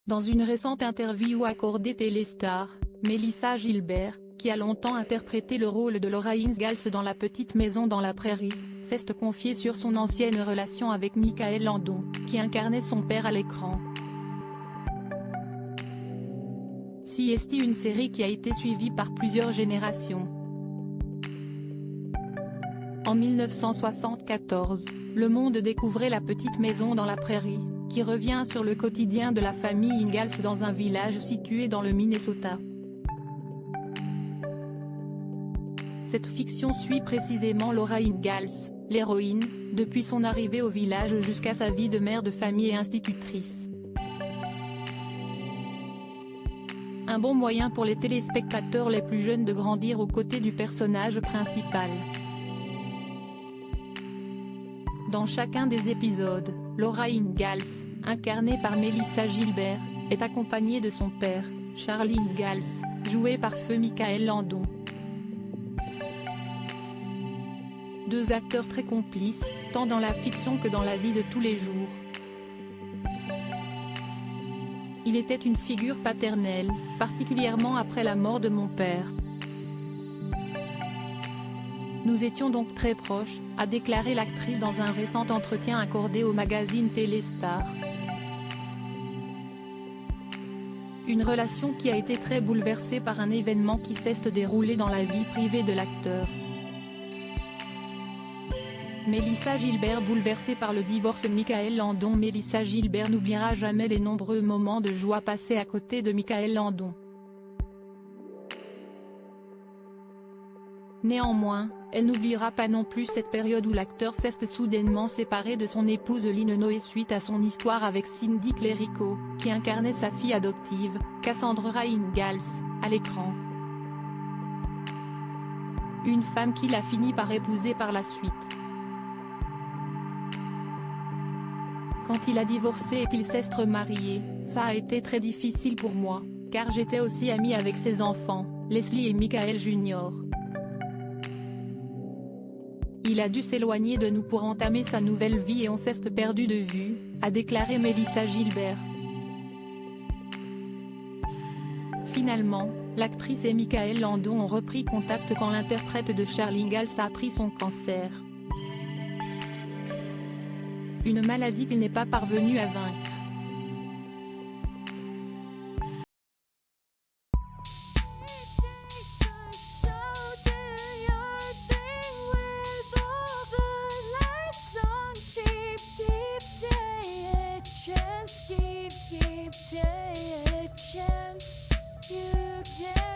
Dans une récente interview accordée Téléstar, Mélissa Gilbert, qui a longtemps interprété le rôle de Laura Ingalls dans La Petite Maison dans la Prairie, s'est confiée sur son ancienne relation avec Michaël Landon, qui incarnait son père à l'écran. C'est une série qui a été suivie par plusieurs générations. En 1974, Le Monde découvrait La Petite Maison dans la Prairie, qui revient sur le quotidien de la famille Ingalls dans un village situé dans le Minnesota. Cette fiction suit précisément Laura Ingalls, l'héroïne, depuis son arrivée au village jusqu'à sa vie de mère de famille et institutrice. Un bon moyen pour les téléspectateurs les plus jeunes de grandir aux côtés du personnage principal. Dans chacun des épisodes, Laura Ingalls, incarnée par Mélissa Gilbert, est accompagnée de son père, Charlie Ingalls, joué par feu Michaël Landon. Deux acteurs très complices, tant dans la fiction que dans la vie de tous les jours. Il était une figure paternelle, particulièrement après la mort de mon père. Nous étions donc très proches, a déclaré l'actrice dans un récent entretien accordé au magazine Téléstar. Une relation qui a été très bouleversée par un événement qui s'est déroulé dans la vie privée de l'acteur. Mélissa Gilbert bouleversée par le divorce de Michaël Landon. Mélissa Gilbert n'oubliera jamais les nombreux moments de joie passés à côté de Michaël Landon. Néanmoins, elle n'oubliera pas non plus cette période où l'acteur s'est soudainement séparé de son épouse Lynn Noé suite à son histoire avec Cindy Clerico, qui incarnait sa fille adoptive, Cassandra Ingalls, à l'écran. Une femme qu'il a fini par épouser par la suite. Quand il a divorcé et qu'il s'est remarié, ça a été très difficile pour moi, car j'étais aussi amie avec ses enfants, Leslie et Michael Jr. Il a dû s'éloigner de nous pour entamer sa nouvelle vie et on s'est perdu de vue, a déclaré Mélissa Gilbert. Finalement, l'actrice et Michaël Landon ont repris contact quand l'interprète de Charlie Ingalls a appris son cancer. Une maladie qu'il n'est pas parvenu à vaincre. Take a chance, you can